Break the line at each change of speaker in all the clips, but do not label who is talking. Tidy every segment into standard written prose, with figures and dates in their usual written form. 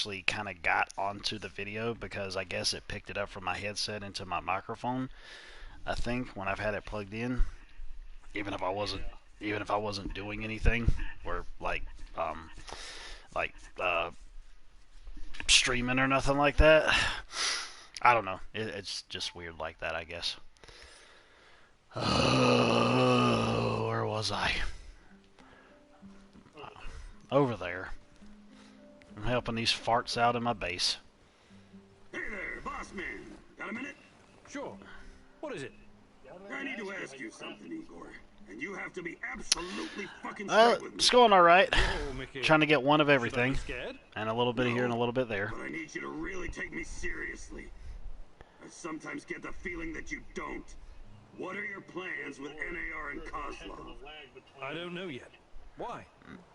actually kind of got onto the video because I guess it picked it up from my headset into my microphone. I think when I've had it plugged in, even if I wasn't doing anything or um like streaming or nothing like that. I don't know. It's just weird like that, I guess. Where was I? Over there. I'm helping these farts out in my base.
Hey there, boss man. Got a minute?
Sure. What is it?
I need to ask you something, Igor. And you have to be absolutely fucking straight with me.
It's going alright.
Mickey.
Trying to get one of everything.
Scared?
And a little bit here and a little bit there.
But I need you to really take me seriously. I sometimes get the feeling that you don't. What are your plans with NAR and Kozlov?
I don't know yet. Why?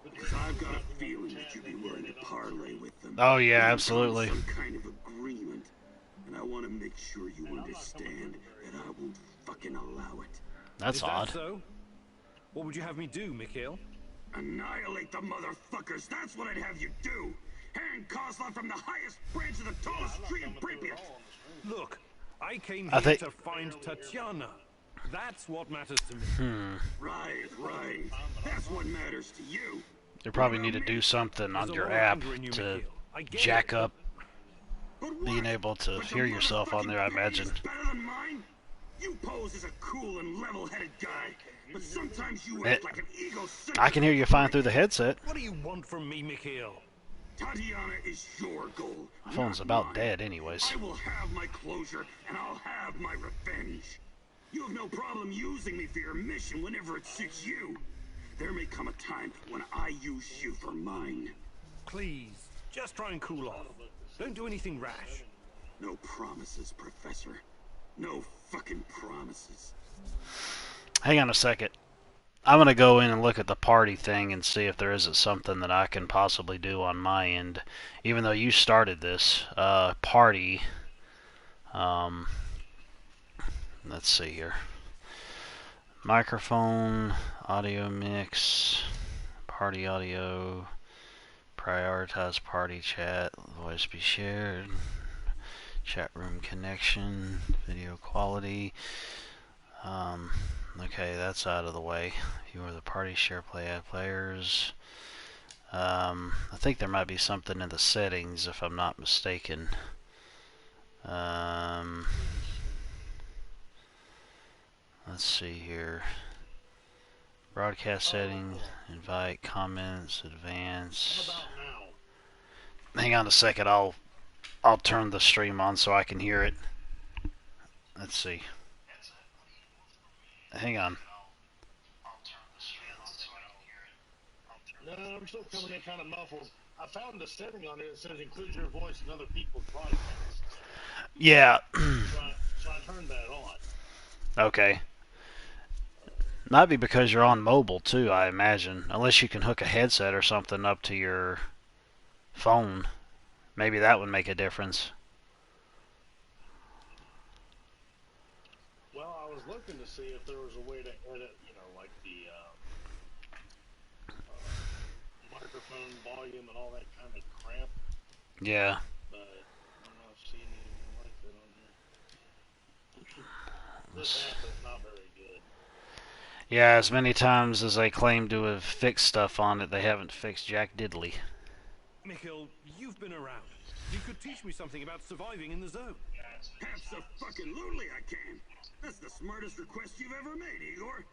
Because I've got a feeling that you'd be willing to parlay with them.
Oh yeah, absolutely.
Some kind of agreement. And I want to make sure you understand that I won't fucking allow it.
That's odd.
That so? What would you have me do, Mikhail?
Annihilate the motherfuckers. That's what I'd have you do. Hang Kozlov from the highest branch of the tallest tree in Pripyat.
Look, I came here to find Tatiana. That's what matters to me.
Right. That's what matters to you.
You probably need to do something on your app to jack up being able to hear yourself on there, I imagine.
Better than mine? You pose as a cool and level-headed guy, but sometimes you act like an egocentric.
I can hear you fine through the headset.
What do you want from me, Mikhail?
Tatiana is your goal.
My phone's about dead anyways.
I will have my closure, and I'll have my revenge. You have no problem using me for your mission whenever it suits you. There may come a time when I use you for mine.
Please, just try and cool off. Don't do anything rash.
No promises, Professor. No fucking promises.
Hang on a second. I'm going to go in and look at the party thing and see if there isn't something that I can possibly do on my end. Even though you started this party. Let's see here. Microphone, audio mix, party audio, prioritize party chat, voice be shared, chat room connection, video quality. Okay, that's out of the way. You are the party, share, play, add players. I think there might be something in the settings if I'm not mistaken. Let's see here. Broadcast settings, invite, comments, advance. Hang on a second, I'll turn the stream on so I can hear it. Let's see. Hang on.
No, I'm still coming in kind of muffled. I found the setting on it that says include your voice in other people's broadcasts.
Yeah.
So I turned that on.
Okay. Might be because you're on mobile too, I imagine. Unless you can hook a headset or something up to your phone. Maybe that would make a difference.
Well, I was looking to see if there was a way to edit, like the microphone volume and all that kind of crap.
Yeah.
But I'm not seeing anything like that on here. This app is not very good.
Yeah, as many times as they claim to have fixed stuff on it, they haven't fixed jack diddly.
Mikhail, you've been around. You could teach me something about surviving in the zone.
Abso-fucking-lutely I can. That's the smartest request you've ever made, Igor.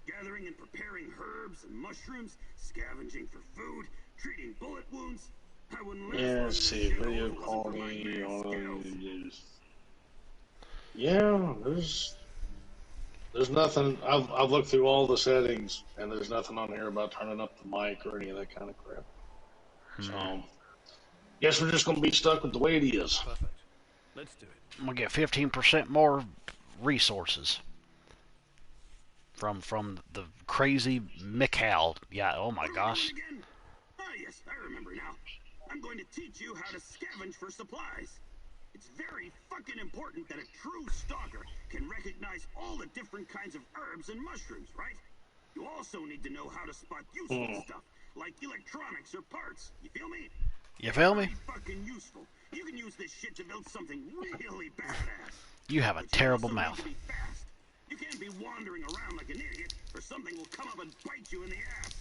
Gathering and preparing herbs and mushrooms, scavenging for food, treating bullet wounds. I wouldn't let
Let's see, video quality. Yeah, there's nothing. I've looked through all the settings, and there's nothing on here about turning up the mic or any of that kind of crap. So, guess we're just gonna be stuck with the way it is.
Perfect. Let's do it.
I'm gonna get 15% more resources from the crazy Mikhail. Yeah. Oh my gosh.
Ah, yes, I remember now. I'm going to teach you how to scavenge for supplies. It's very fucking important that a true stalker can recognize all the different kinds of herbs and mushrooms, right? You also need to know how to spot useful stuff, like electronics or parts. You feel me?
You feel me?
Very fucking useful. You can use this shit to build something really badass.
You have a
But
terrible
you also
mouth.
need to be fast. You can't be wandering around like an idiot, or something will come up and bite you in the ass.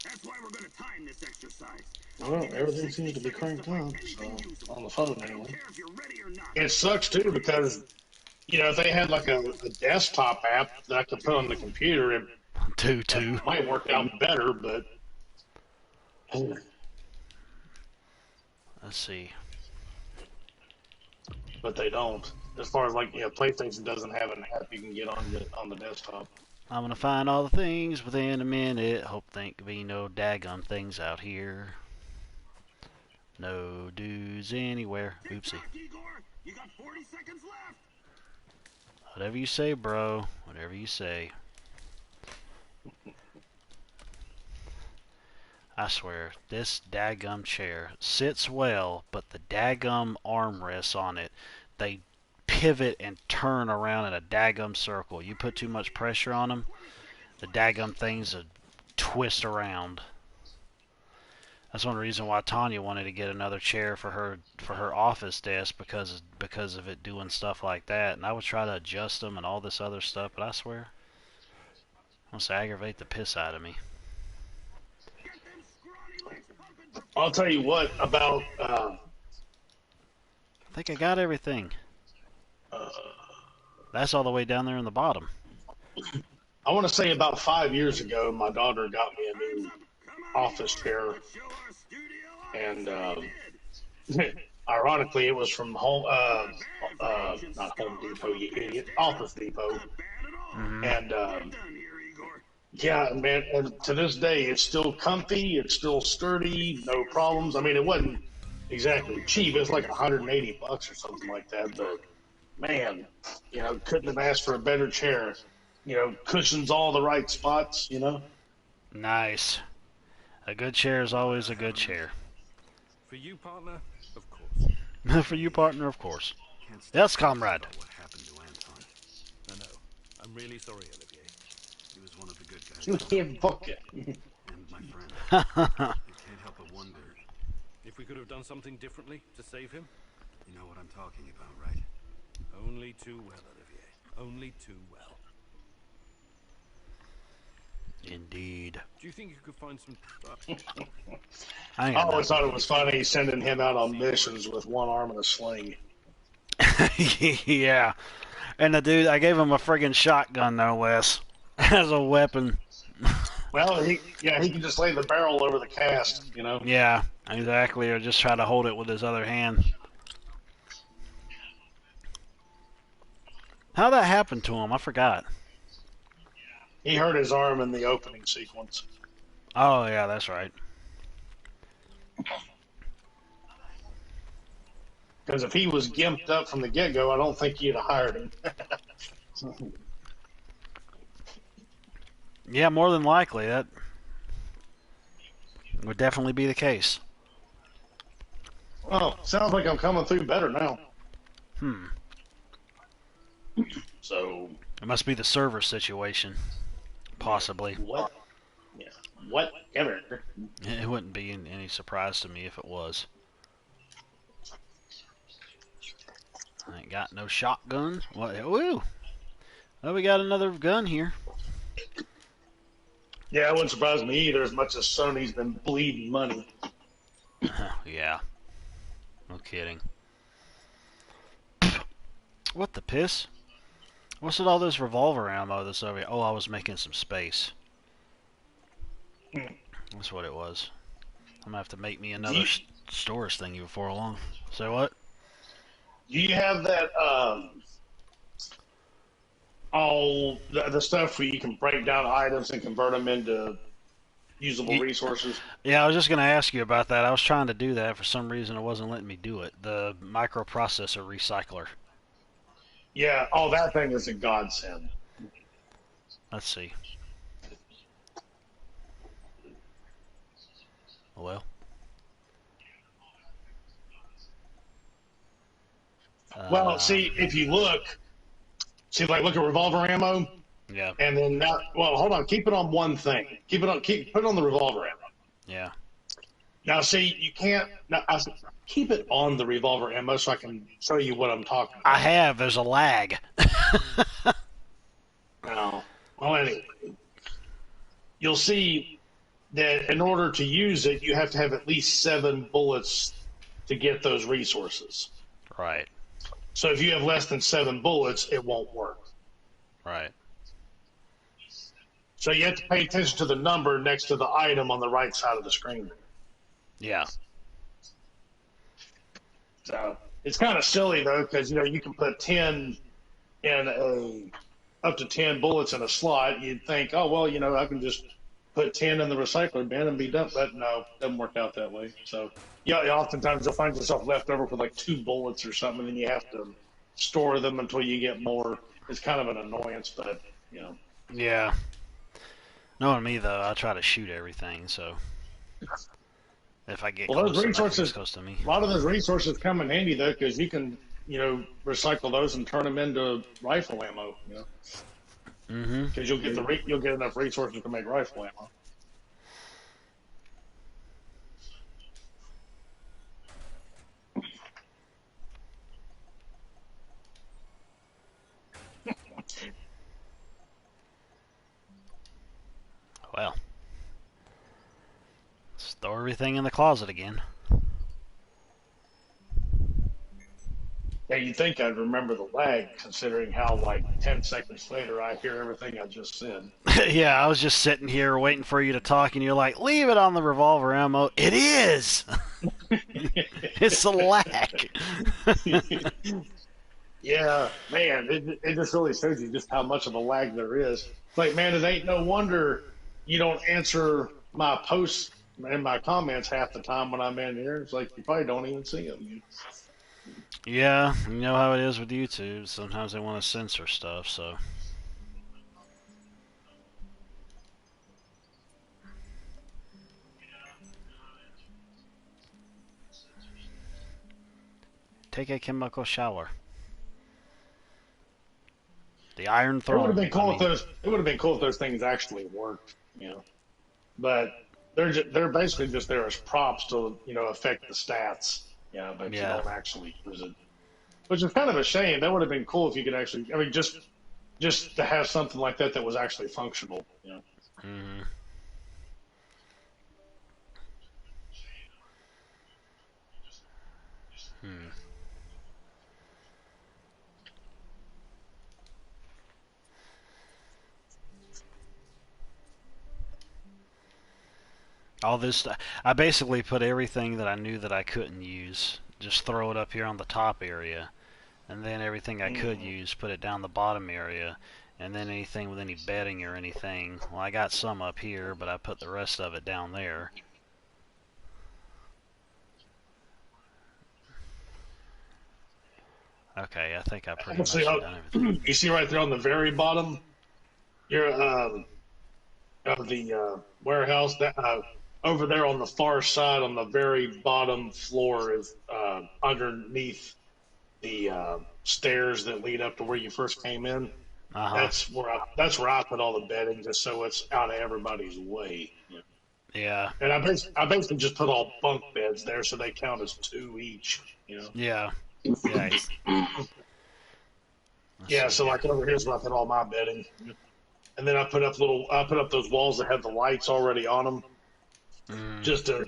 That's why we're gonna time this exercise.
Well, everything seems to be cranked up, so on the phone anyway. It sucks too because if they had like a desktop app that I could put on the computer, it
Two.
might work out better. But
Let's see.
but they don't. As far as like PlayStation doesn't have an app you can get on the desktop.
I'm gonna find all the things within a minute. Hope there ain't be no daggum things out here. No dudes anywhere. Oopsie.
You got 40 seconds left.
Whatever you say, bro. Whatever you say. I swear, this daggum chair sits well, but the daggum armrests on it, they pivot and turn around in a daggum circle. You put too much pressure on them, the daggum things would twist around. That's one reason why Tanya wanted to get another chair for her office desk because of it doing stuff like that. And I would try to adjust them and all this other stuff, but I swear, it wants to aggravate the piss out of me.
I'll tell you what about.
I think I got everything. That's all the way down there in the bottom.
I want to say about 5 years ago, my daughter got me a new office chair, and ironically, it was from not Home Depot, you idiot, Office Depot, and yeah, man, and to this day, it's still comfy, it's still sturdy, no problems. I mean, it wasn't exactly cheap; it was like $180 or something like that, but man, couldn't have asked for a better chair. Cushions all the right spots.
Nice. A good chair is always a good chair.
For you, partner, of course.
For you, partner, of course. Yes, comrade.
What happened to Anton? No, I'm really sorry, Olivier. He was one of the good guys.
You can't book it.
And my friend. I can't help but wonder if we could have done something differently to save him. You know what I'm talking about, right? Only too well, Olivier. Only too well.
Indeed.
Do you think you could find some...
I always thought it was funny sending him out on missions with one arm and a sling.
Yeah. And the dude, I gave him a friggin' shotgun, no less, as a weapon.
Well, he can just lay the barrel over the cast,
Yeah, exactly, or just try to hold it with his other hand. How'd that happen to him? I forgot.
He hurt his arm in the opening sequence.
Oh, yeah, that's right.
Because if he was gimped up from the get-go, I don't think he'd have hired him.
Yeah, more than likely. That would definitely be the case.
Well, sounds like I'm coming through better now. So...
It must be the server situation. Possibly.
What? Yeah. Whatever.
It wouldn't be any surprise to me if it was. I ain't got no shotgun. What? Woo! Well, we got another gun here.
Yeah, it wouldn't surprise me either, as much as Sony's been bleeding money.
Yeah. No kidding. What the piss? What's with all this revolver ammo that's over here? Oh, I was making some space. That's what it was. I'm going to have to make me another storage thingy before long. Say what?
Do you have that, all the stuff where you can break down items and convert them into usable resources?
Yeah, I was just going to ask you about that. I was trying to do that. For some reason, it wasn't letting me do it. The microprocessor recycler.
Yeah, that thing is a godsend.
Let's see. Well.
Well, see, if you look at revolver ammo.
Yeah.
And then now, well, hold on, keep it on one thing. Put it on the revolver ammo.
Yeah.
Now, see, you can't. Now, keep it on the revolver ammo so I can show you what I'm talking
I
about.
have. There's a lag.
Now, well, anyway, you'll see that in order to use it, you have to have at least 7 bullets to get those resources.
Right.
So if you have less than 7 bullets, it won't work.
Right.
So you have to pay attention to the number next to the item on the right side of the screen.
Yeah.
So it's kind of silly though, because you can put 10 in up to 10 bullets in a slot. You'd think, oh well, I can just put 10 in the recycler bin and be done. But no, it doesn't work out that way. So yeah, oftentimes you'll find yourself left over with like 2 bullets or something, and you have to store them until you get more. It's kind of an annoyance, but
Yeah. Knowing me though, I try to shoot everything. So if I get
well,
close,
those
enough, it's
resources,
close to me.
a lot of those resources come in handy though, because you can recycle those and turn them into rifle ammo.
Mm-hmm.
Because you'll get enough resources to make rifle ammo.
Well, store everything in the closet again.
Yeah, you'd think I'd remember the lag, considering how like 10 seconds later I hear everything I just said.
Yeah, I was just sitting here waiting for you to talk, and you're like, leave it on the revolver ammo. It is! It's a lag.
Yeah, man, it just really shows you just how much of a lag there is. It's like, man, it ain't no wonder you don't answer my posts and my comments half the time when I'm in here. It's like you probably don't even see them.
Yeah, you know how it is with YouTube. Sometimes they want to censor stuff, so. Take a chemical shower. The Iron
It
Throne.
would have been cool if those. It would have been cool if those things actually worked, But they're basically just there as props to affect the stats, but you don't actually use it, which is kind of a shame. That would have been cool if you could actually. I mean, just to have something like that was actually functional.
Mm-hmm. Hmm. All this, I basically put everything that I knew that I couldn't use, just throw it up here on the top area, and then everything I could use, put it down the bottom area, and then anything with any bedding or anything, well, I got some up here, but I put the rest of it down there. Okay, I think I pretty much done everything.
You see right there on the very bottom, your of the warehouse that over there on the far side on the very bottom floor is underneath the stairs that lead up to where you first came in.
Uh-huh.
That's where I put all the bedding, just so it's out of everybody's way.
Yeah.
And I basically just put all bunk beds there, so they count as 2 each.
Yeah. Yeah.
Yeah. So like over here's where I put all my bedding, and then I put up those walls that have the lights already on them, just to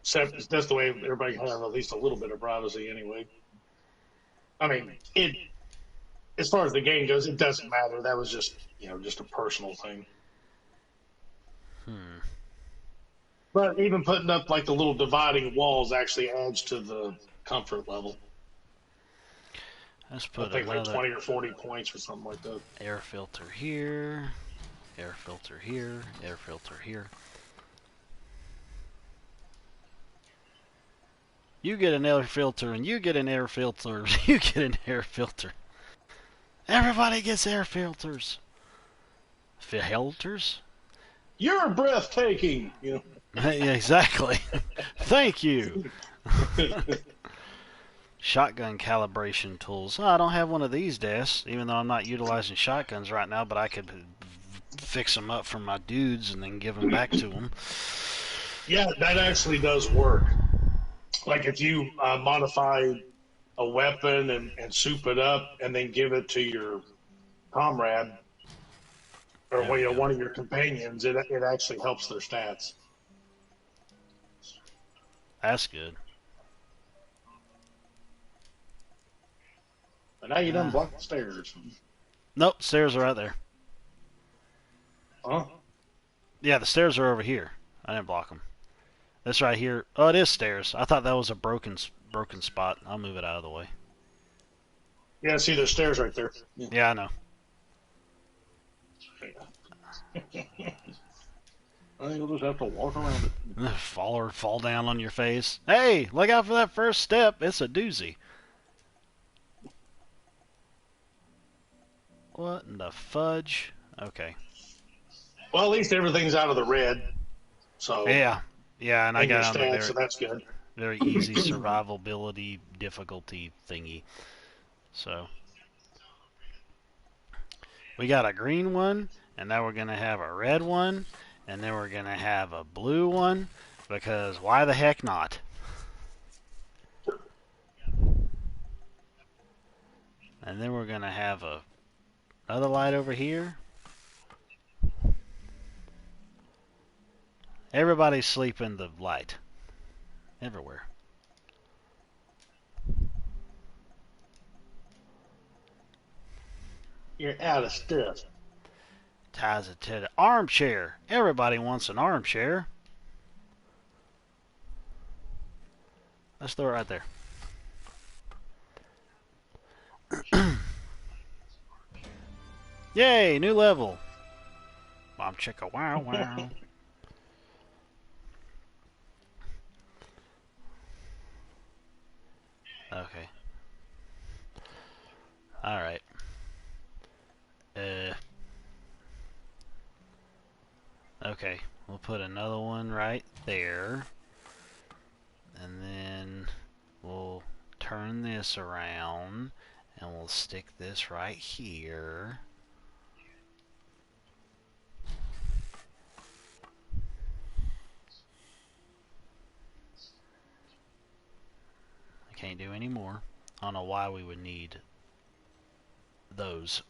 that's the way everybody can have at least a little bit of privacy anyway. I mean, as far as the game goes, it doesn't matter. That was just just a personal thing. But even putting up like the little dividing walls actually adds to the comfort level.
Let's put
I think like
another
20 or 40 points or something like that.
air filter here, air filter here, air filter here. You get an air filter, and you get an air filter, you get an air filter. Everybody gets air filters. Filters?
You're breathtaking.
Yeah, exactly. Thank you. Shotgun calibration tools. Oh, I don't have one of these desks, even though I'm not utilizing shotguns right now, but I could fix them up for my dudes and then give them back to them.
Yeah, that actually does work. Like if you modify a weapon and soup it up and then give it to your comrade or
There we go.
one of your companions, it actually helps their stats.
That's good.
But now you done
Uh,
blocked the stairs.
nope, stairs are right there.
Huh?
Yeah, the stairs are over here. I didn't block them. This right here. Oh, it is stairs. I thought that was a broken spot. I'll move it out of the way.
Yeah, see, there's stairs right there. Yeah.
Yeah, I know.
Well, you'll just have to walk around it.
Fall down on your face. Hey, look out for that first step. It's a doozy. What in the fudge? Okay.
Well, at least everything's out of the red. So
Yeah. Yeah, and I
in your
got under
stats,
there.
so that's good.
Very easy survivability difficulty thingy. So we got a green one, and now we're gonna have a red one, and then we're gonna have a blue one, because why the heck not? And then we're gonna have another light over here. Everybody's sleeping the light. Everywhere.
You're out of stuff.
Ties it to the armchair. Everybody wants an armchair. Let's throw it right there. Yay, new level. Bomb chicka wow wow. Okay. Alright. Okay, we'll put another one right there. And then we'll turn this around and we'll stick this right here. I can't do any more. I don't know why we would need those.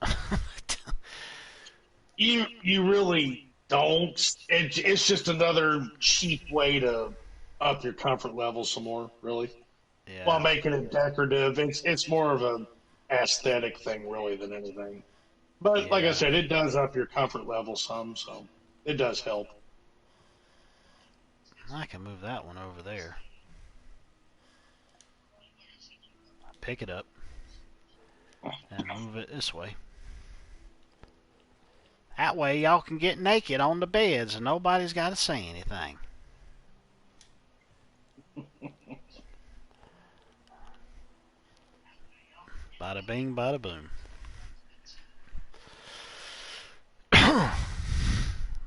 You really don't. It's just another cheap way to up your comfort level some more, really. While
Yeah.
making it decorative, it's more of a aesthetic thing, really, than anything. But like I
Yeah.
said, it does up your comfort level some, so it does help.
I can move that one over there. Pick it up and move it this way. That way y'all can get naked on the beds and nobody's got to say anything. Bada bing, bada boom.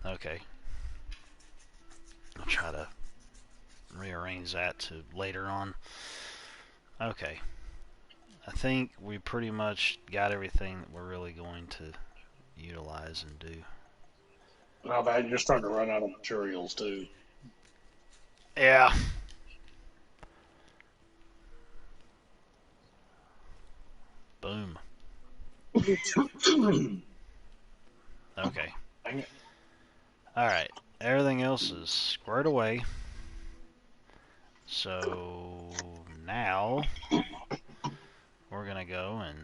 Okay. I'll try to rearrange that to later on. Okay. I think we pretty much got everything that we're really going to utilize and do.
Now that you're starting to run out of materials too.
Yeah. Boom. Okay. Alright. Everything else is squared away. So now we're going to go and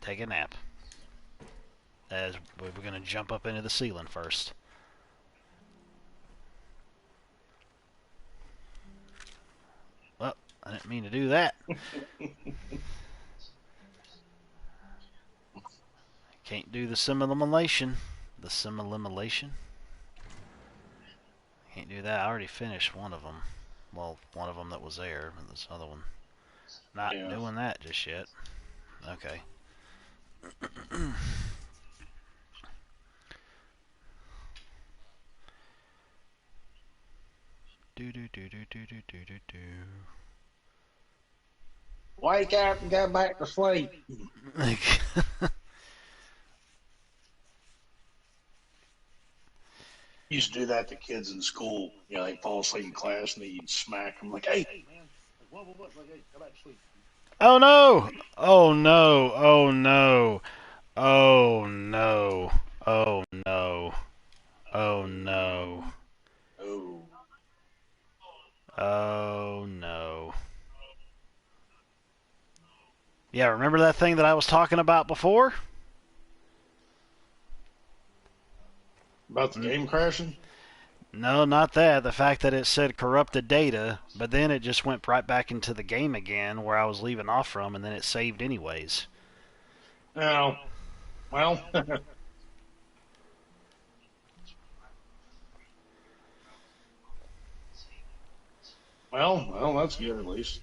take a nap. As we're going to jump up into the ceiling first. Well, I didn't mean to do that. Can't do the simulation. The simulation. Can't do that. I already finished one of them. Well, one of them that was there, but this other one. Not doing that just yet. Okay. Do.
Wake up and go back to sleep. used to do that to kids in school. You know, they fall asleep in class and you'd smack them like, "Hey, man, what? Like, hey, go back to sleep."
Oh no! Oh no! Oh no! Oh no! Oh no! Oh no!
Oh,
Oh no! Yeah, remember that thing that I was talking about before?
about the game crashing?
No, not that. The fact that it said corrupted data, but then it just went right back into the game again where I was leaving off from, and then it saved anyways.
No. Well, well, that's good at least.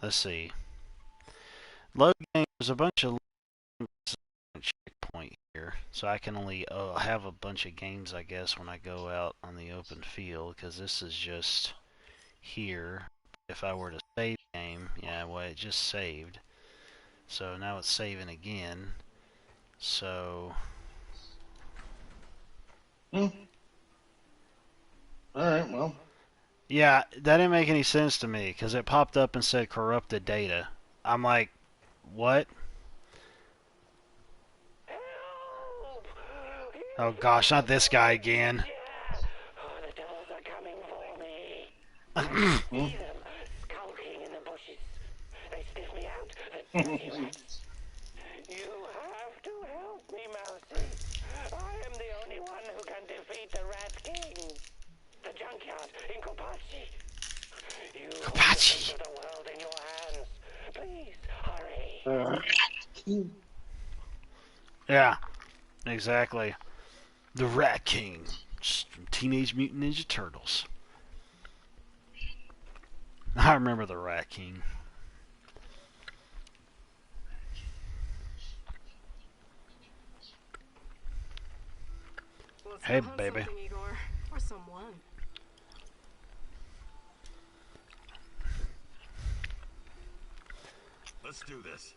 Let's see. Load game, there's a bunch of checkpoint here, so I can only have a bunch of games, I guess, when I go out on the open field, because this is just here. If I were to save the game, yeah, well, it just saved. So now it's saving again. So,
Hmm. All right. Well,
yeah, that didn't make any sense to me, because it popped up and said corrupted data. I'm like, what? Oh gosh, not this guy again.
Oh, the devils are coming for me.
hmm.
See them skulking in the bushes. They sniff me out. The dirty rats. You have to help me, Mousy. I am the only one who can defeat the Rat King. The junkyard in Kopachi. You hold the fate of the world in your hands. Please, hurry.
Yeah, exactly. The Rat King, from Teenage Mutant Ninja Turtles. I remember the Rat King. Hey, baby.
Igor, or someone.
Let's do this.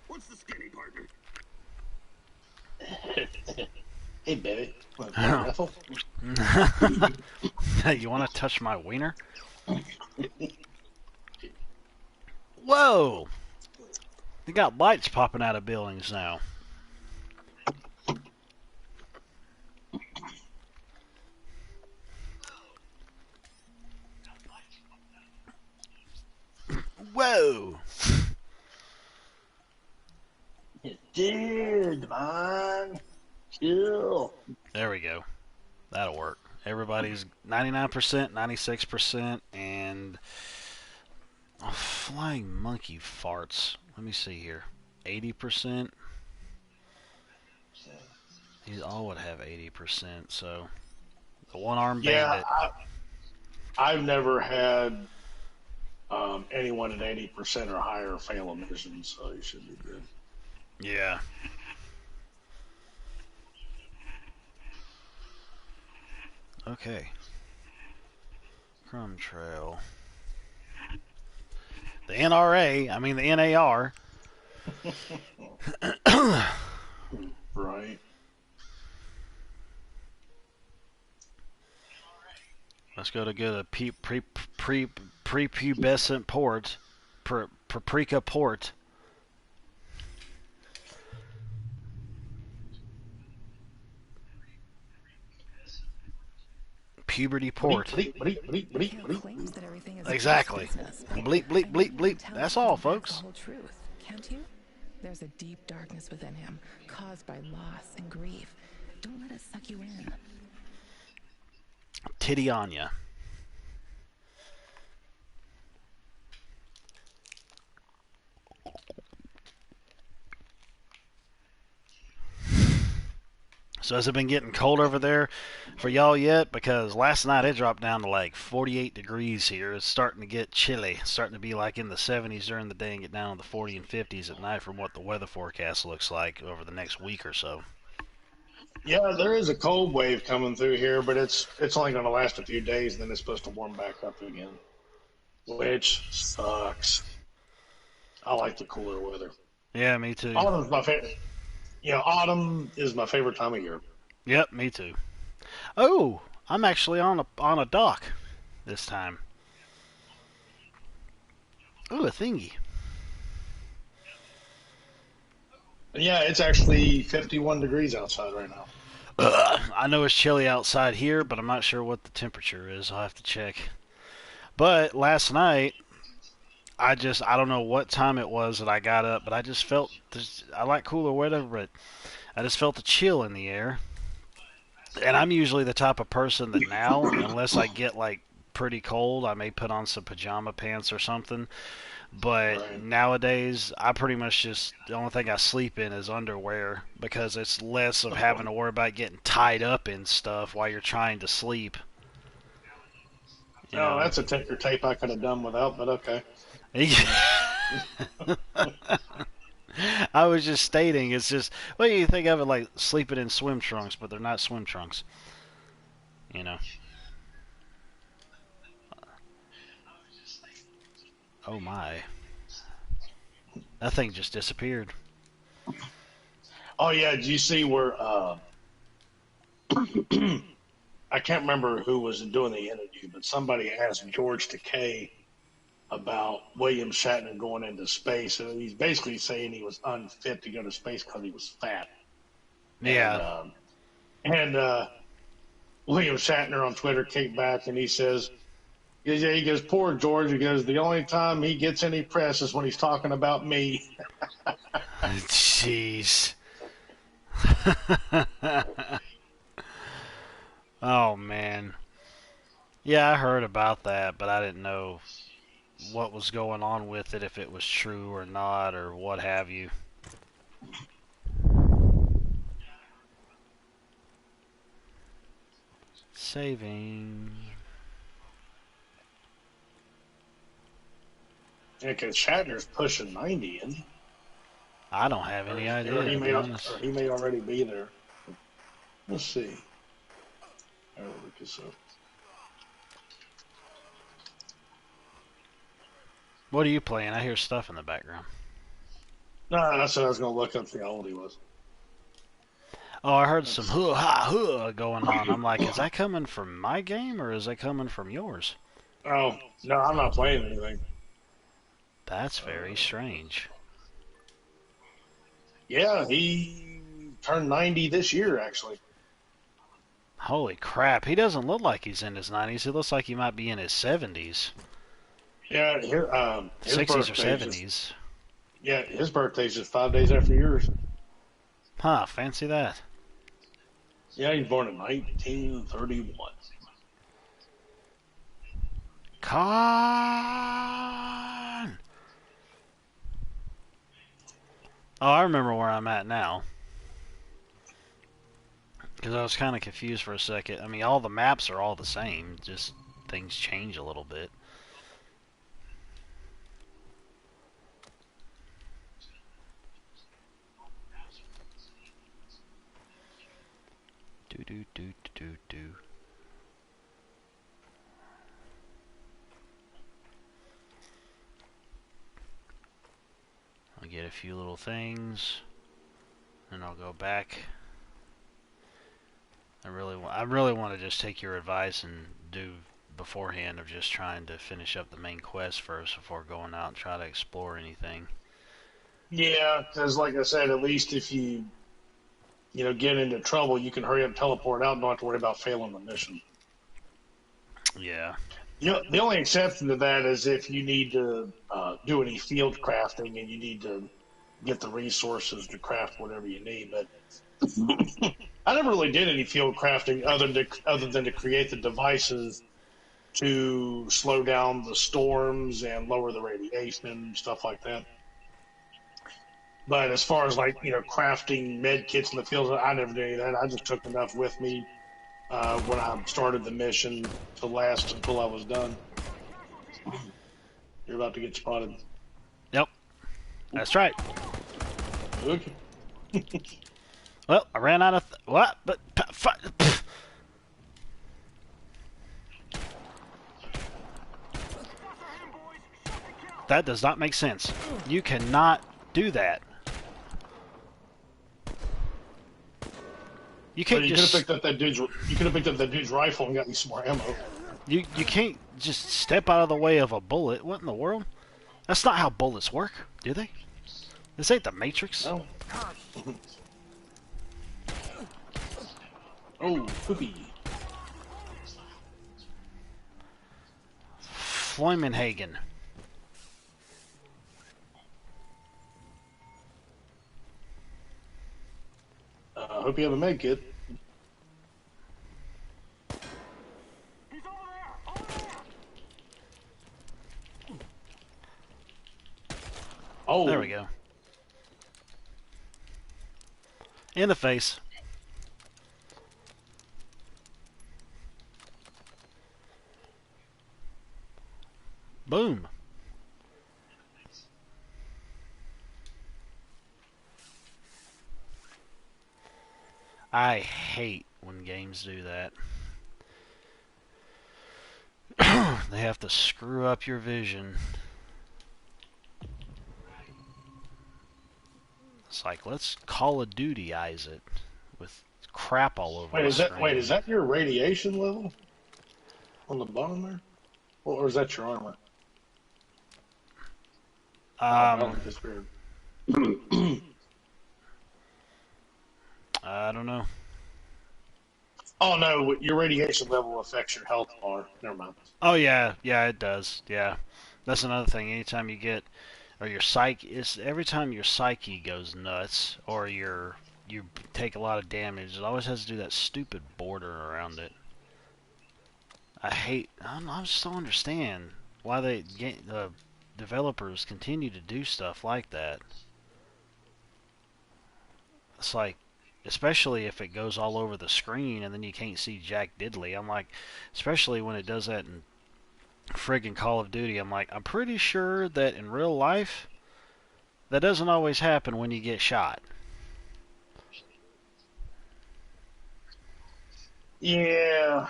What's the skinny partner?
Hey, baby. Want to raffle?
Hey, you want to touch my wiener? Whoa! They got lights popping out of buildings now. Whoa!
Dude, man. Chill.
There we go. That'll work. Everybody's 99%, 96%, and flying monkey farts. Let me see here. 80%. These all would have 80%, so the one-armed
Yeah,
bandit.
I've never had anyone at 80% or higher fail a mission, so you should be good.
Yeah. Okay. Crumb Trail. The NRA, I mean the NAR.
Right.
Let's go to get a prepubescent port. Paprika port. Puberty port.
Claims that everything is
Exactly.
business, but
Bleep, bleep, bleep, bleep.
tell
That's
us
all,
the
folks.
whole truth, can't you? There's a deep darkness within him, caused by loss and grief. Don't let it suck you in.
Titty Anya. So has it been getting cold over there for y'all yet? Because last night it dropped down to like 48 degrees here. It's starting to get chilly. It's starting to be like in the 70s during the day and get down to the 40 and 50s at night from what the weather forecast looks like over the next week or so.
Yeah, there is a cold wave coming through here, but it's only going to last a few days, and then it's supposed to warm back up again, which sucks. I like the cooler weather.
Yeah, me too.
Autumn's my favorite. autumn is my favorite time of year.
Yep, me too. Oh, I'm actually on a dock this time. Ooh, a thingy.
Yeah, it's actually 51 degrees outside right now.
I know it's chilly outside here, but I'm not sure what the temperature is. I'll have to check. But last night, I don't know what time it was that I got up, but I just felt I like cooler weather, but I just felt the chill in the air. And I'm usually the type of person that now, unless I get like pretty cold, I may put on some pajama pants or something. But
Right.
nowadays, I pretty much just the only thing I sleep in is underwear because it's less of having to worry about getting tied up in stuff while you're trying to sleep. You
Oh,
know.
that's a ticker tape I could have done without, but okay.
I was just stating, it's just, well, you think of it like sleeping in swim trunks, but they're not swim trunks. You know. Oh my. That thing just disappeared.
Oh yeah, did you see where I can't remember who was doing the interview, but somebody asked George Takei about William Shatner going into space, and he's basically saying he was unfit to go to space because he was fat. And
Yeah.
and William Shatner on Twitter kicked back and he says, yeah, he goes, poor George. He goes, the only time he gets any press is when he's talking about me.
Jeez. Oh man. Yeah, I heard about that, but I didn't know what was going on with it, if it was true or not, or what have you. Saving.
Yeah, because Shatner's pushing 90, isn't he?
I don't have any idea, to be honest.
Or he may already be there. Let's see. I'll look this up.
What are you playing? I hear stuff in the background.
No, that's what I was going to look up, see how old he was.
Oh, I heard some huh ha huh going on. I'm like, is that coming from my game or is that coming from yours?
Oh, no, I'm not playing anything.
That's very strange.
Yeah, he turned 90 this year, actually.
Holy crap, he doesn't look like he's in his 90s. He looks like he might be in his 70s.
Yeah, his
60s or
birthday
70s.
his birthday's just 5 days after yours.
Huh, fancy that.
Yeah, he's born in 1931.
Con! Oh, I remember where I'm at now. Because I was kind of confused for a second. I mean, all the maps are all the same, just things change a little bit. Do do do do do. I'll get a few little things, and I'll go back. I really want to just take your advice and do beforehand of just trying to finish up the main quest first before going out and try to explore anything.
Yeah, because like I said, at least if you get into trouble, you can hurry up, teleport out, and don't have to worry about failing the mission.
Yeah.
The only exception to that is if you need to do any field crafting and you need to get the resources to craft whatever you need. But I never really did any field crafting other than to create the devices to slow down the storms and lower the radiation, stuff like that. But as far as crafting med kits in the field, I never did any of that. I just took enough with me when I started the mission to last until I was done. You're about to get spotted.
Yep. That's right.
Okay.
Well, I ran out of what? But that does not make sense. You cannot do that. You
Well,
can't
you could have
just
picked up that dude's. You could have picked up that dude's rifle and got you some more ammo.
you can't just step out of the way of a bullet. What in the world? That's not how bullets work, do they? This ain't the Matrix.
No. Oh, poopy.
Floymenhagen.
Hope you have a med kit.
He's over there! Over there!
Oh,
There we go. In the face. Boom. I hate when games do that. They have to screw up your vision. It's like, let's Call of Duty-ize it with crap all over the screen.
Wait, is that your radiation level on the bottom there, or is that your armor? I like this weird.
I don't know.
Oh no, your radiation level affects your health bar. Never mind.
Oh yeah, yeah, it does. Yeah, that's another thing. Anytime you get, or your psyche is every time your psyche goes nuts, or you take a lot of damage, it always has to do that stupid border around it. I just don't understand why the developers continue to do stuff like that. It's like, especially if it goes all over the screen and then you can't see Jack Diddley. I'm like, especially when it does that in friggin' Call of Duty, I'm like, I'm pretty sure that in real life, that doesn't always happen when you get shot.
Yeah.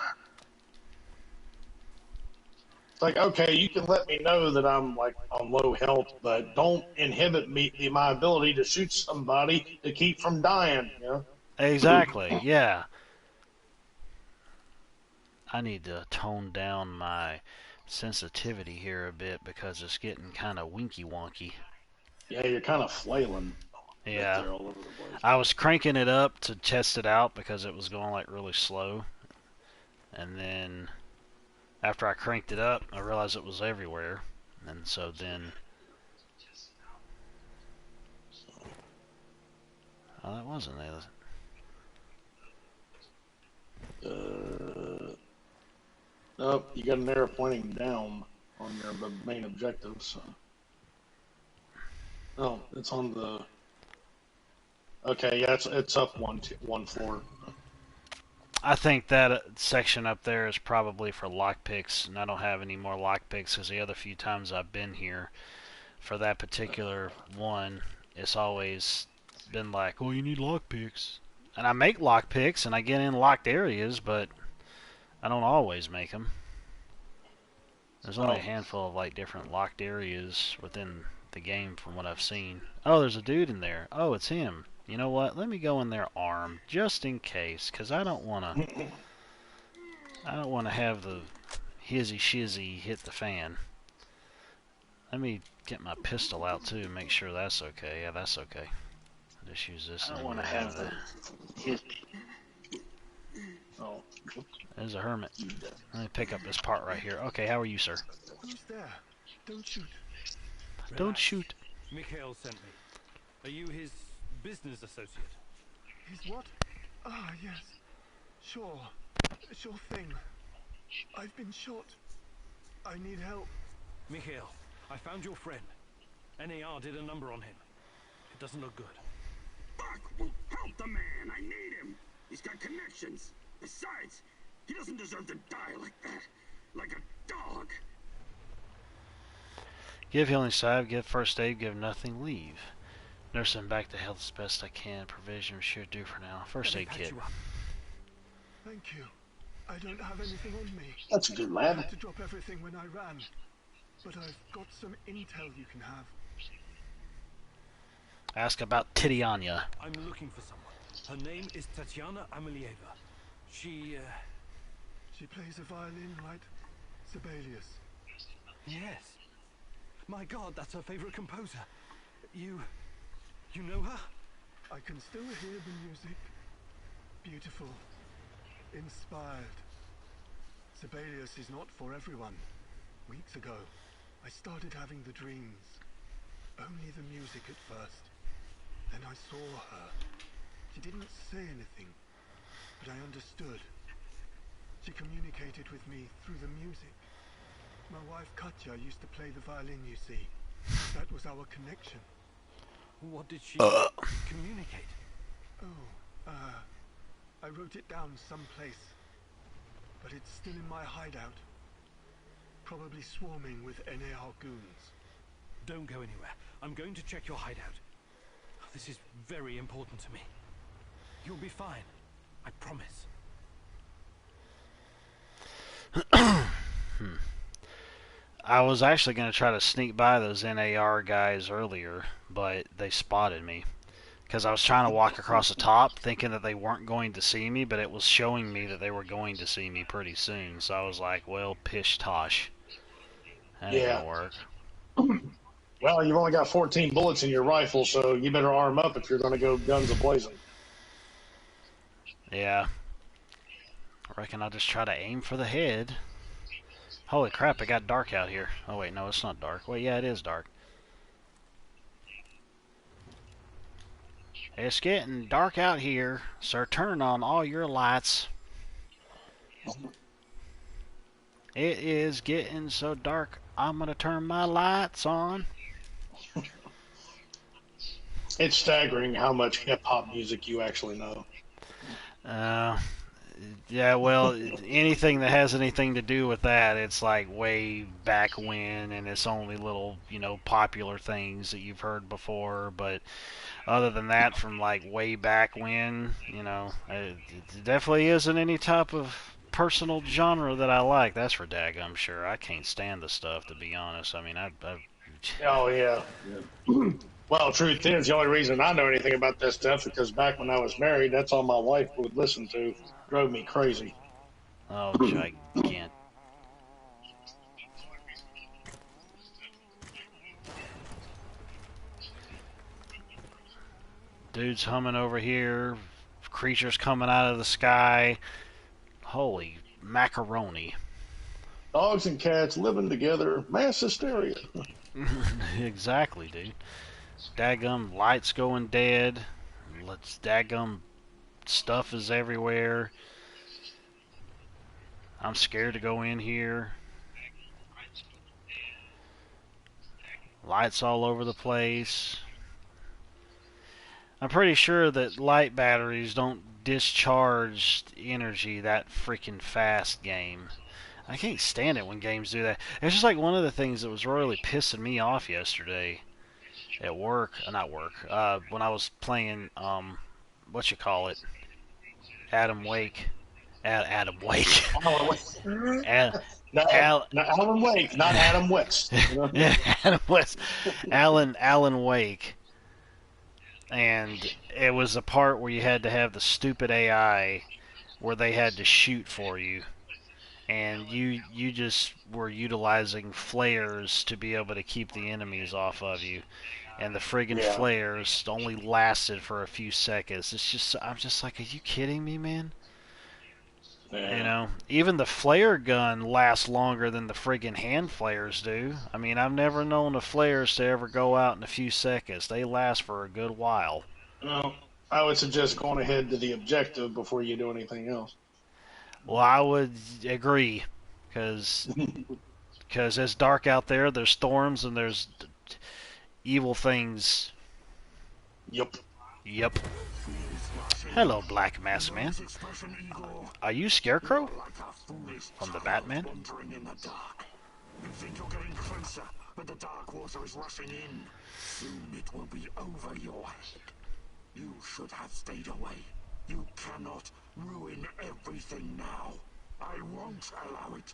It's like, okay, you can let me know that I'm like on low health, but don't inhibit my ability to shoot somebody to keep from dying. You know?
Exactly, yeah. I need to tone down my sensitivity here a bit because it's getting kind of winky wonky.
Yeah, you're kind of flailing.
Yeah.
There all over the place.
I was cranking it up to test it out because it was going like really slow. And then after I cranked it up, I realized it was everywhere. And so then... Oh, that wasn't it.
Nope, you got an arrow pointing down on your main objective, so... Oh, it's on the... Okay, yeah, it's up one floor.
I think that section up there is probably for lockpicks, and I don't have any more lockpicks because the other few times I've been here for that particular one, it's always been like, oh, you need lockpicks. And I make lockpicks, and I get in locked areas, but I don't always make them. There's only a handful of like different locked areas within the game from what I've seen. Oh, there's a dude in there. Oh, it's him. You know what? Let me go in there armed just in case, because I don't want to have the hizzy shizzy hit the fan. Let me get my pistol out too and make sure that's okay. Yeah, that's okay. I'll just use this.
I don't want to have the... Oh.
There's a hermit. Let me pick up this part right here. Okay, how are you, sir?
Who's there? Don't shoot.
Don't shoot.
Mikhail sent me. Are you his business associate?
He's what? Ah, yes. Sure. Sure thing. I've been shot. I need help.
Mikhail, I found your friend. NAR did a number on him. It doesn't look good.
Fuck! Well, help the man! I need him! He's got connections. Besides, he doesn't deserve to die like that. Like a dog.
Give healing salve, give first aid, give nothing, leave. Nurse him back to health as best I can. Provision should do for now. First aid kit.
Thank you. I don't have anything on me.
That's a good
I
lad.
had to drop everything when I ran. But I've got some intel you can have.
Ask about Titiania.
I'm looking for someone. Her name is Tatiana Amelieva. She
plays a violin, right? Sibelius.
Yes. My God, that's her favorite composer. You know her?
I can still hear the music. Beautiful. Inspired. Sibelius is not for everyone. Weeks ago, I started having the dreams. Only the music at first. Then I saw her. She didn't say anything, but I understood. She communicated with me through the music. My wife Katja used to play the violin, you see. That was our connection.
What did she communicate?
Oh, I wrote it down someplace. But it's still in my hideout. Probably swarming with NAR goons.
Don't go anywhere. I'm going to check your hideout. This is very important to me. You'll be fine. I promise.
I was actually going to try to sneak by those NAR guys earlier, but they spotted me. Because I was trying to walk across the top, thinking that they weren't going to see me, but it was showing me that they were going to see me pretty soon. So I was like, well, pish tosh. That ain't
Yeah.
gonna work.
Well, you've only got 14 bullets in your rifle, so you better arm up if you're going to go guns a-blazing.
Yeah. I reckon I'll just try to aim for the head. Holy crap, it got dark out here. Oh wait, no, it's not dark. Wait, yeah, it is dark. It's getting dark out here, so turn on all your lights. It is getting so dark, I'm gonna turn my lights on.
It's staggering how much hip-hop music you actually know.
Yeah, well, anything that has anything to do with that, it's like way back when, and it's only little, popular things that you've heard before, but other than that, from like way back when, it definitely isn't any type of personal genre that I like. That's for daggum sure. I can't stand the stuff, to be honest. I mean,
Oh, yeah. Well, truth is, the only reason I know anything about that stuff is because back when I was married, that's all my wife would listen to. Drove me crazy.
oh, gigantic. Dudes humming over here, creatures coming out of the sky. Holy macaroni.
Dogs and cats living together, mass hysteria.
Exactly, dude. Daggum lights going dead. Let's daggum stuff is everywhere. I'm scared to go in here. Lights all over the place. I'm pretty sure that light batteries don't discharge energy that freaking fast, game. I can't stand it when games do that. It's just like one of the things that was really pissing me off yesterday at work, not work, when I was playing, what you call it, Adam Wake. Adam Wake.
Alan Wake, not Adam West.
Adam West. Alan Wake. And it was a part where you had to have the stupid AI where they had to shoot for you. And you just were utilizing flares to be able to keep the enemies off of you. And the friggin' flares only lasted for a few seconds. I'm just like, are you kidding me, man?
Yeah.
Even the flare gun lasts longer than the friggin' hand flares do. I mean, I've never known the flares to ever go out in a few seconds. They last for a good while.
Well, I would suggest going ahead to the objective before you do anything else.
Well, I would agree, because it's dark out there. There's storms and there's evil things.
Yep.
Hello, Black Mask Man. Are you Scarecrow? From the Batman?
You think you're getting closer, but the dark water is rushing in. Soon it will be over your head. You should have stayed away. You cannot ruin everything now. I won't allow it.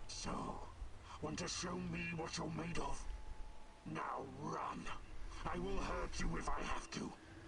So, want to show me what you're made of? Now run. I will hurt you if I have to.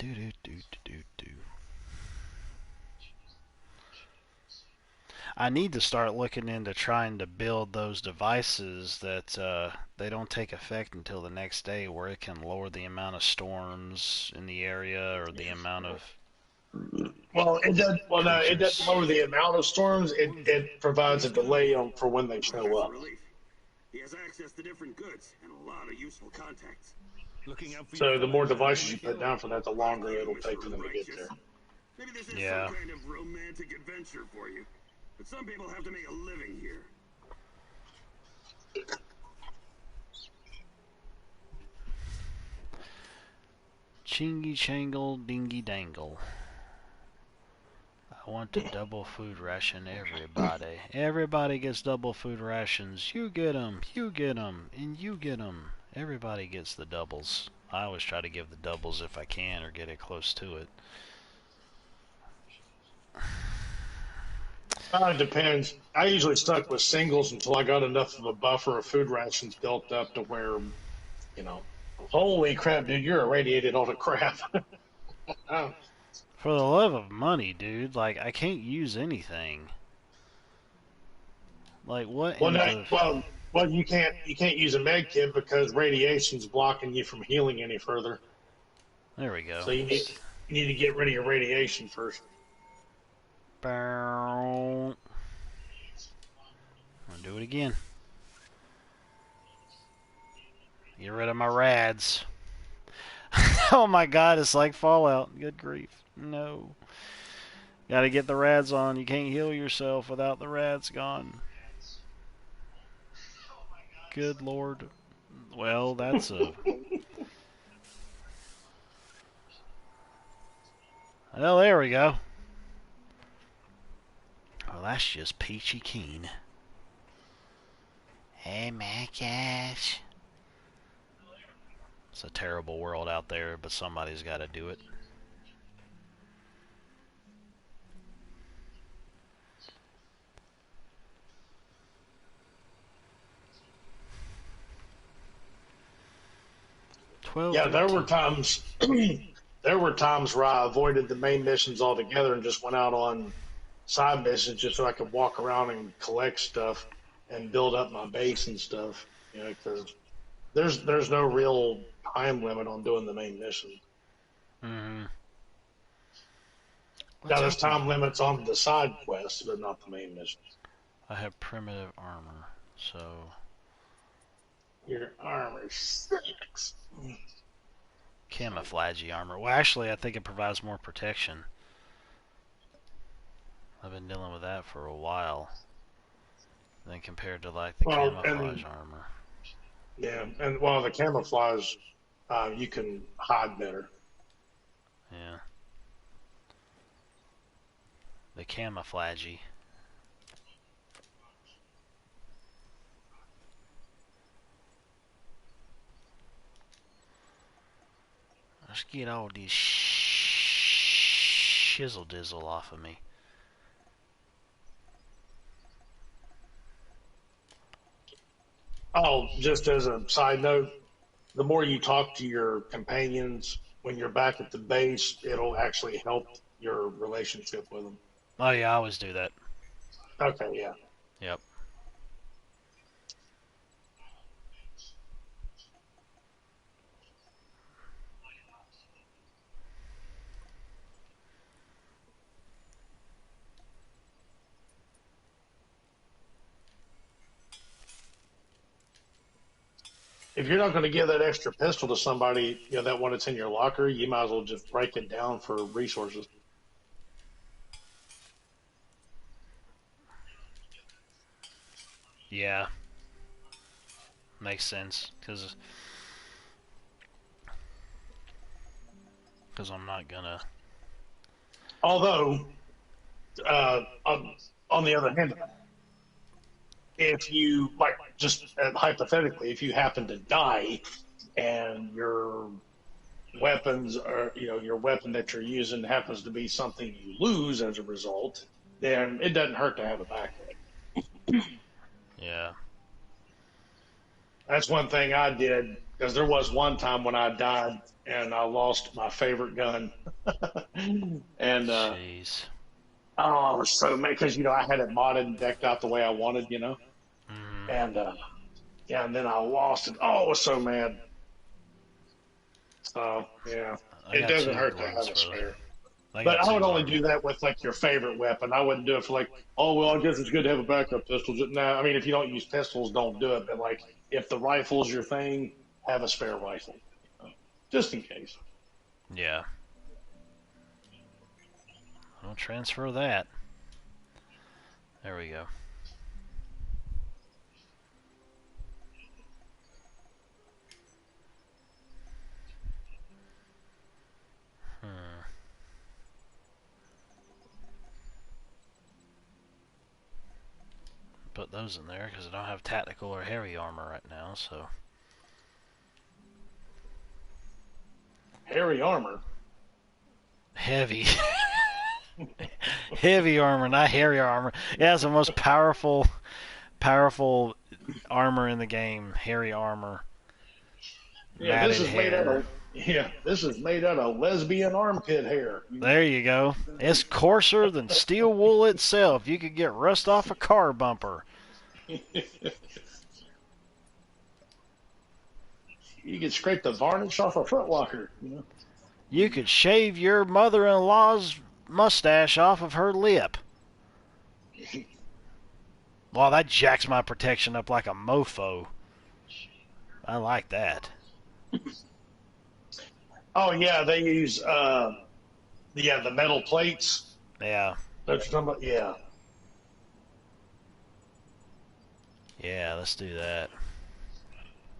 Do do do do do. I need to start looking into trying to build those devices that they don't take effect until the next day, where it can lower the amount of storms in the area or the amount of
Well, it does. Well, no, it doesn't
creatures.
lower the amount of storms. It provides a delay for when they show
That's a
up.
relief. He has access to different goods and a lot of useful contacts.
Looking out for your
So the
fellow
more
man,
devices you
Pinocchio?
put down for that, the longer
I
it'll
wish
take
were
for them to get
righteous.
there.
Maybe this is
Yeah.
some kind of romantic adventure for you. But some people have to make a living here.
Chingy changle dingy dangle. I want to double food ration everybody. Everybody gets double food rations. You get 'em, you get 'em, and you get 'em. Everybody gets the doubles. I always try to give the doubles if I can or get it close to it.
It depends. I usually stuck with singles until I got enough of a buffer of food rations built up to where, holy crap, dude, you're irradiated all the crap. Oh.
For the love of money, dude, like, I can't use anything. Like, what
Well,
in
no,
the...
well, you can't use a med kit because radiation's blocking you from healing any further.
There we go.
So you need to get rid of your radiation first.
Bow. I'll do it again. Get rid of my rads. Oh my god, it's like Fallout. Good grief. No. Gotta get the rads on. You can't heal yourself without the rads gone. Good lord. Well, that's a... Well, there we go. Well, that's just peachy keen. Hey, my gosh. It's a terrible world out there, but somebody's got to do it.
Yeah, there were times. There were times where I avoided the main missions altogether and just went out on side missions just so I could walk around and collect stuff and build up my base and stuff. Because there's no real time limit on doing the main mission.
Mm-hmm.
Now there's time limits on the side quests, but not the main mission.
I have primitive armor, so...
Your armor sucks.
Camouflagey armor. Well, actually, I think it provides more protection. I've been dealing with that for a while. Than compared to, like, the camouflage armor.
Yeah, and well, the camouflage, you can hide better.
Yeah. The camouflagey. Let's get all this shizzle dizzle off of me.
Oh, just as a side note, the more you talk to your companions when you're back at the base, it'll actually help your relationship with them.
Oh yeah, I always do that.
Okay, yeah.
Yep.
If you're not going to give that extra pistol to somebody, that one that's in your locker, you might as well just break it down for resources.
Yeah. Makes sense, because I'm not gonna...
Although, on the other hand, if you, like, just hypothetically, if you happen to die and your weapons are, your weapon that you're using happens to be something you lose as a result, then it doesn't hurt to have a backup.
Yeah.
That's one thing I did because there was one time when I died and I lost my favorite gun, and
Jeez.
oh, I was so mad because I had it modded and decked out the way I wanted,
Mm,
and yeah, and then I lost it. Oh, I was so mad. So yeah,
I
it
got
doesn't
2
hurt to
guns
have a
for.
spare.
I
But
got
I would
2
only
armor.
do that with like your favorite weapon. I wouldn't do it for like, oh well, I guess it's good to have a backup pistol. No, I mean if you don't use pistols, don't do it. But like if the rifle's your thing, have a spare rifle, just in case.
Yeah. I'll transfer that. There we go. Hmm. Put those in there because I don't have tactical or heavy armor right now, so.
Hairy armor.
Heavy. Heavy armor, not hairy armor. Yeah, it's the most powerful armor in the game. Hairy armor.
Yeah, this
Matted
is made out
hair.
of this is made out of lesbian armpit hair.
There you go. It's coarser than steel wool itself. You could get rust off a car bumper.
You could scrape the varnish off a footlocker.
You could shave your mother-in-law's mustache off of her lip. Wow, that jacks my protection up like a mofo. I like that.
Oh yeah, they use the metal plates.
Yeah.
That's talking about, yeah.
Yeah, let's do that.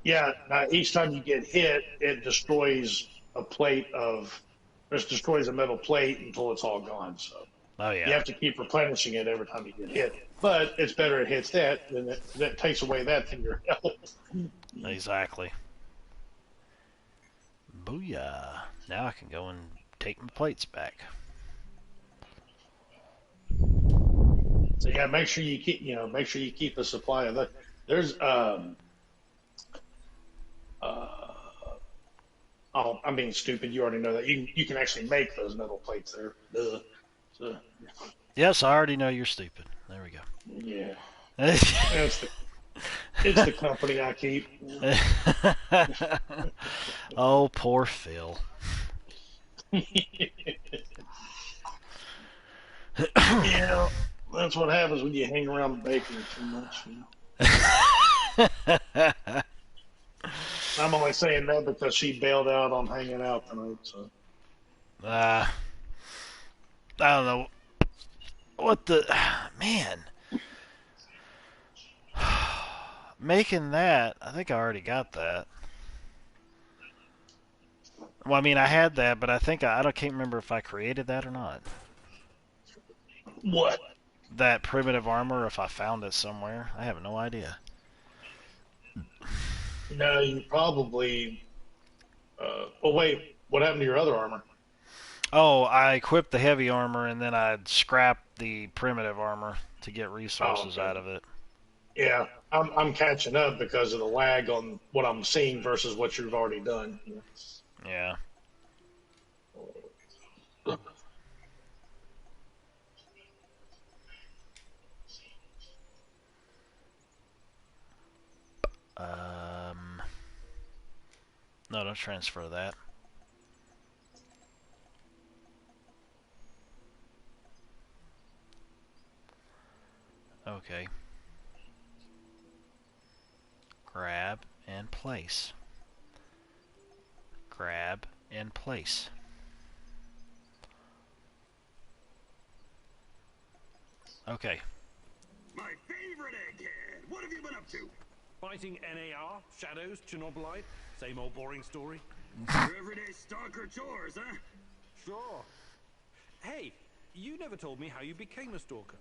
Yeah, each time you get hit, it destroys destroys a metal plate until it's all gone. So
Oh,
you
yeah.
have to keep replenishing it every time you get hit. But it's better it hits that than that takes away that from your health.
Exactly. Booyah. Now I can go and take my plates back.
So yeah, make sure you keep a supply of that. There's oh, I'm being stupid. You already know that you can actually make those metal plates there. So,
Yes, I already know you're stupid. There we go.
yeah, it's the company I keep.
Oh, poor Phil.
Yeah, that's what happens when you hang around the bakery too much. I'm only saying that because she bailed out on hanging out tonight. So
I don't know. What the... Man. Making that, I think I already got that. Well, I mean, I had that, but I think I can't remember if I created that or not.
what?
That primitive armor, if I found it somewhere. I have no idea.
No, you probably. Oh wait, what happened to your other armor?
Oh, I equipped the heavy armor and then I scrapped the primitive armor to get
Oh,
resources
okay.
out of it.
Yeah, I'm catching up because of the lag on what I'm seeing versus what you've already done.
Yeah. No, don't transfer that. Okay. Grab and place. Grab and place. Okay.
My favorite egghead. What have you been up to?
Fighting NAR, Shadows, Chernobylite, same old boring story.
Your everyday stalker chores, huh?
Sure. Hey, you never told me how you became a stalker.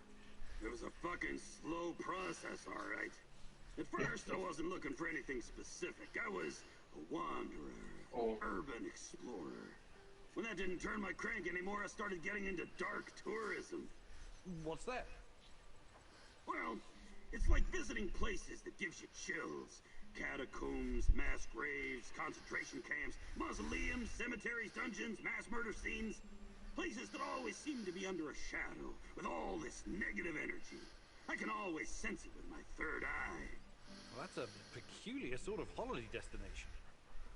It was a fucking slow process, all right. At first, I wasn't looking for anything specific. I was a wanderer, urban explorer. When that didn't turn my crank anymore, I started getting into dark tourism.
What's that?
Well, it's like visiting places that gives you chills. Catacombs, mass graves, concentration camps, mausoleums, cemeteries, dungeons, mass murder scenes. Places that always seem to be under a shadow with all this negative energy. I can always sense it with my third eye.
Well, that's a peculiar sort of holiday destination.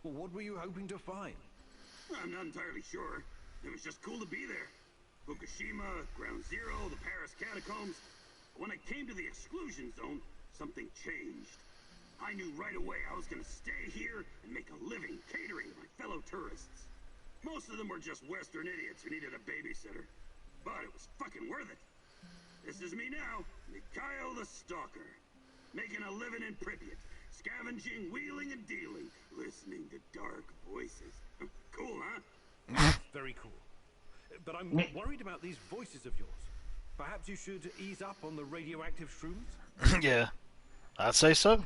Well, what were you hoping to find?
I'm not entirely sure. It was just cool to be there. Fukushima, Ground Zero, the Paris catacombs. When I came to the exclusion zone, something changed. I knew right away I was gonna stay here and make a living catering to my fellow tourists. Most of them were just Western idiots who needed a babysitter. But it was fucking worth it. This is me now, Mikhail the Stalker. Making a living in Pripyat, scavenging, wheeling and dealing, listening to dark voices. Cool, huh?
Very cool. But I'm worried about these voices of yours. Perhaps you should ease up on the radioactive shrooms?
Yeah, I'd say so.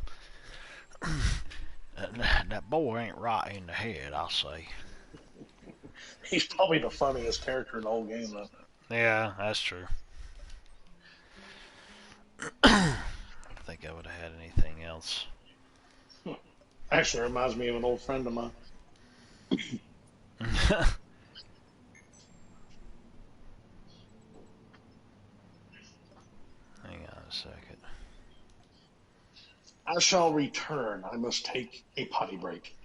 That boy ain't right in the head, I'll say.
He's probably the funniest character in the whole game, though.
Yeah, that's true. I don't think I would have had anything else.
Actually, reminds me of an old friend of mine.
Hang on a second.
I shall return. I must take a potty break.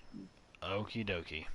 Okie dokie.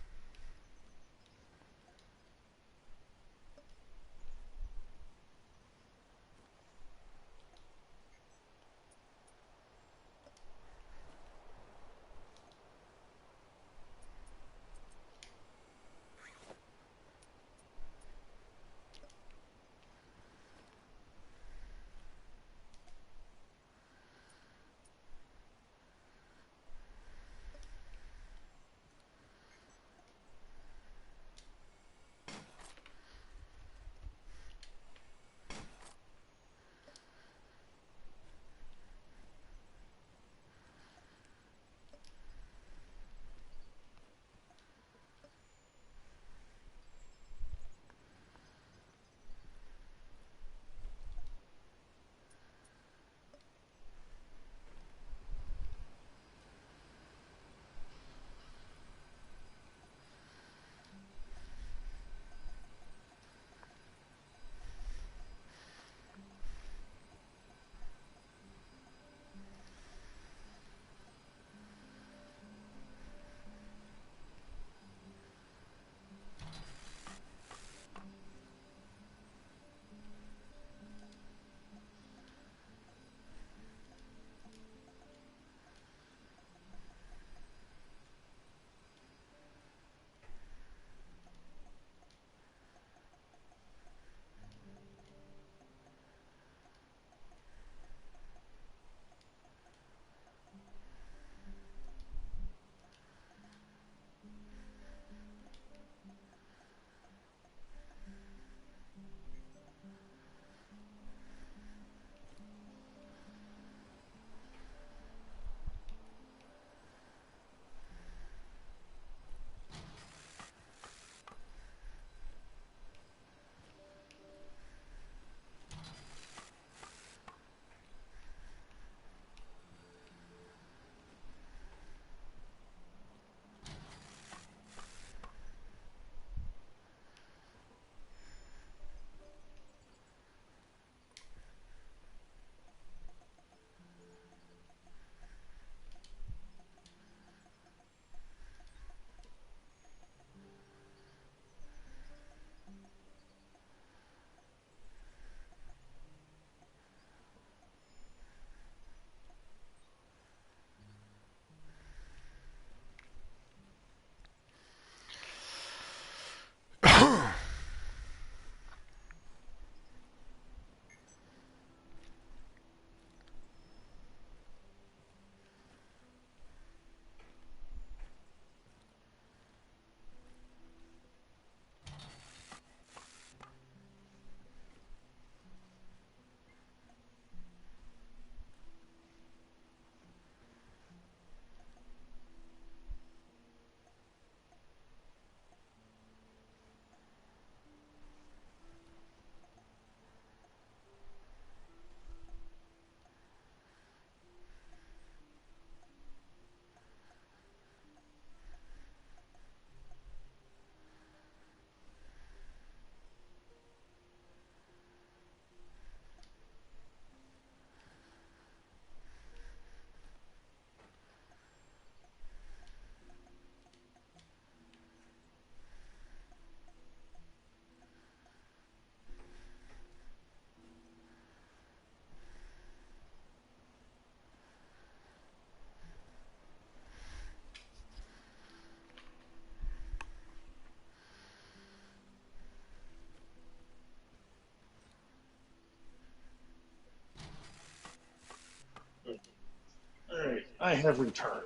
I have returned.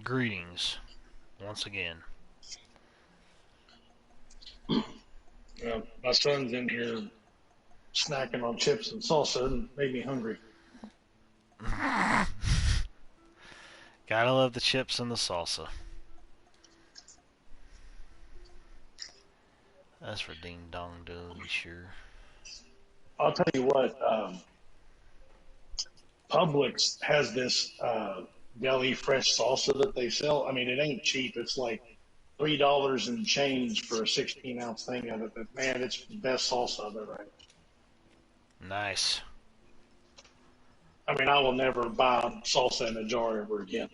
Greetings, once again.
My son's in here snacking on chips and salsa and made me hungry.
Gotta love the chips and the salsa. That's for Ding Dong Dooley, sure.
I'll tell you what, Publix has this deli fresh salsa that they sell. I mean, it ain't cheap. It's like $3 and change for a 16-ounce thing of it. But man, it's the best salsa I've ever had.
Nice.
I mean, I will never buy salsa in a jar ever again.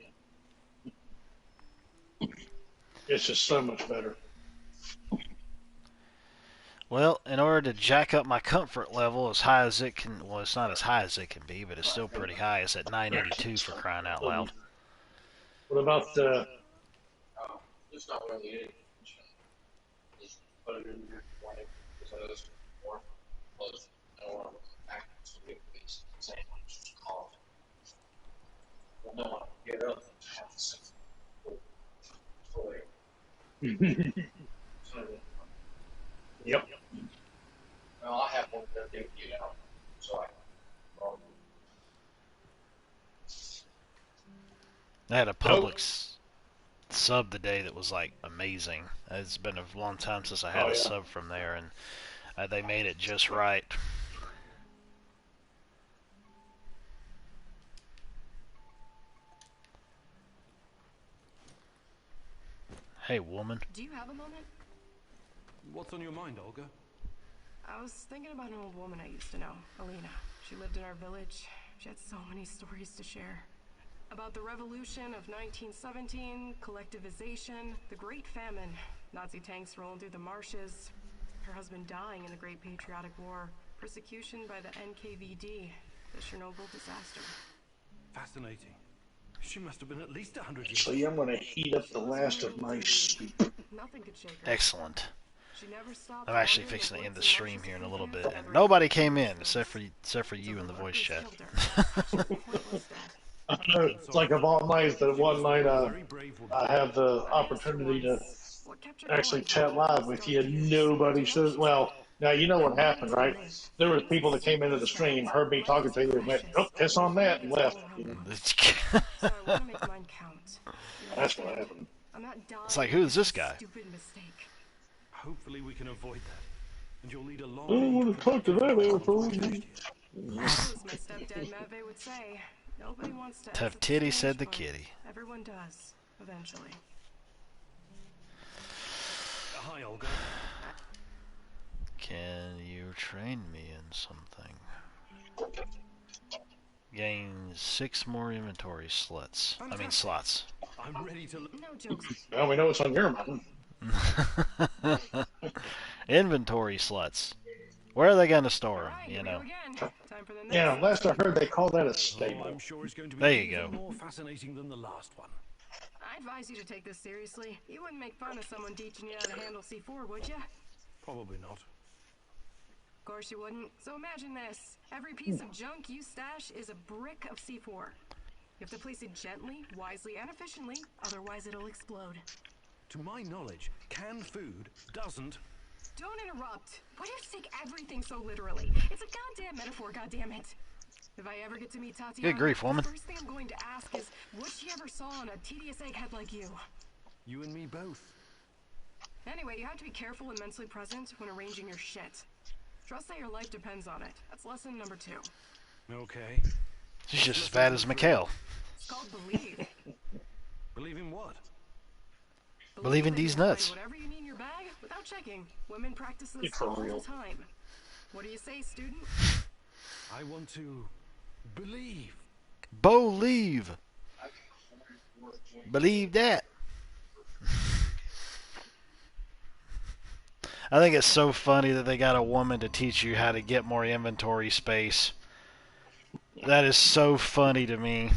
It's just so much better.
Well, in order to jack up my comfort level as high as it can, well, it's not as high as it can be, but it's still pretty high. It's at 982 for crying out loud.
What about the? It's not really it. Just put it in your blank because more close or actually it's the same call. Well, no one get up to have the same. Yep. Well, I have one that they get out, so
I had a Publix sub today that was like amazing. It's been a long time since I had a sub from there, and they made it just right. Hey, woman.
Do you have a moment?
What's on your mind, Olga?
I was thinking about an old woman I used to know, Alina. She lived in our village. She had so many stories to share. About the revolution of 1917, collectivization, the Great Famine, Nazi tanks rolling through the marshes, her husband dying in the Great Patriotic War, persecution by the NKVD, the Chernobyl disaster.
Fascinating. She must have been at least 100 years.
So I'm going to heat up the last of my soup.
Nothing could shake her.
Excellent.
She never stopped
I'm actually fixing to end the stream here in a little bit, and nobody came in except for you in the voice chat.
I know, it's like of all nights that one night I have the opportunity to actually chat live with you. Nobody says, well, now you know what happened, right? There was people that came into the stream, heard me talking to you, and went, oh, piss on that, and left. You know? That's what happened.
It's like, who's this guy?
Hopefully we can avoid that. And you'll lead a long...
I don't want to talk to that asshole.
My stepdad Matvey would say, nobody wants to
Tough titty, said the kitty.
Everyone does, eventually.
Hi, Olga.
Can you train me in something? Gain 6 more inventory slots. Slots.
I'm ready to...
No jokes.
Well, we know it's on your mind.
Inventory slots. Where are they going to store them?
Right,
You know.
Yeah, last I heard they call that a stable.
I'm sure it's going to be
There you go.
more fascinating than the last one.
I advise you to take this seriously. You wouldn't make fun of someone teaching you how to handle C4, would you?
Probably not.
Of course you wouldn't. So imagine this. Every piece of junk you stash is a brick of C4. You have to place it gently, wisely, and efficiently, otherwise it'll explode.
To my knowledge, canned food doesn't...
Don't interrupt. Why do you have to take everything so literally? It's a goddamn metaphor, goddammit. If I ever get to meet Tatiana,
Good grief, woman.
the first thing I'm going to ask is what she ever saw on a tedious egghead like you.
You and me both.
Anyway, you have to be careful and mentally present when arranging your shit. Trust that your life depends on it. That's lesson number 2.
Okay.
She's just as bad as Mikhail.
It's called believe.
Believe in what?
Believe in
that
these
you'll find
nuts.
Whatever you need in your bag without checking. Women practice this
For
all
real.
the time. What do you say, student?
I want to believe.
Believe. Believe that. I think it's so funny that they got a woman to teach you how to get more inventory space. That is so funny to me.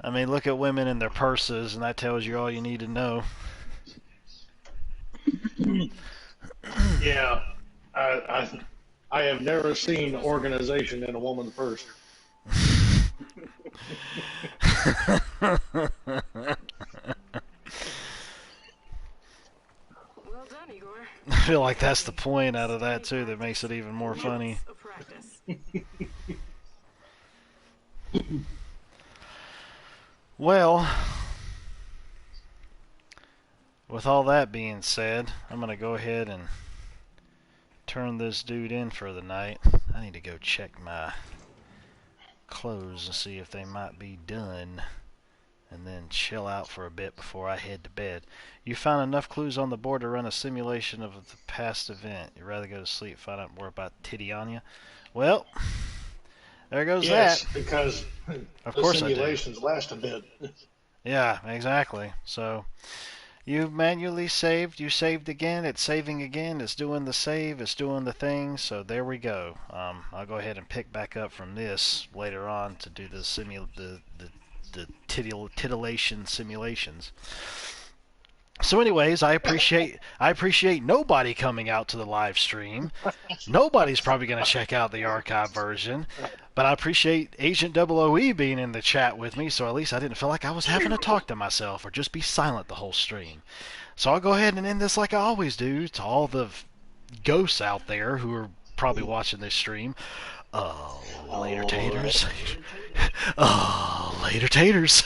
I mean, look at women in their purses, and that tells you all you need to know.
Yeah, I have never seen organization in a woman's purse.
Well done, Igor.
I feel like that's the point out of that too that makes it even more funny.
Lots of practice.
Well, with all that being said, I'm going to go ahead and turn this dude in for the night. I need to go check my clothes and see if they might be done, and then chill out for a bit before I head to bed. You found enough clues on the board to run a simulation of the past event. You'd rather go to sleep, find out more about Titiania? Well, there goes
Yes,
that.
because
Of
the
course I do.
simulations last a bit.
Yeah, exactly. So, you manually saved, you saved again, it's saving again, it's doing the save, it's doing the thing, so there we go. I'll go ahead and pick back up from this later on to do the titillation simulations. So anyways, I appreciate nobody coming out to the live stream. Nobody's probably going to check out the archive version. But I appreciate Agent OOE being in the chat with me, so at least I didn't feel like I was having to talk to myself or just be silent the whole stream. So I'll go ahead and end this like I always do to all the ghosts out there who are probably watching this stream. Later taters. Later taters.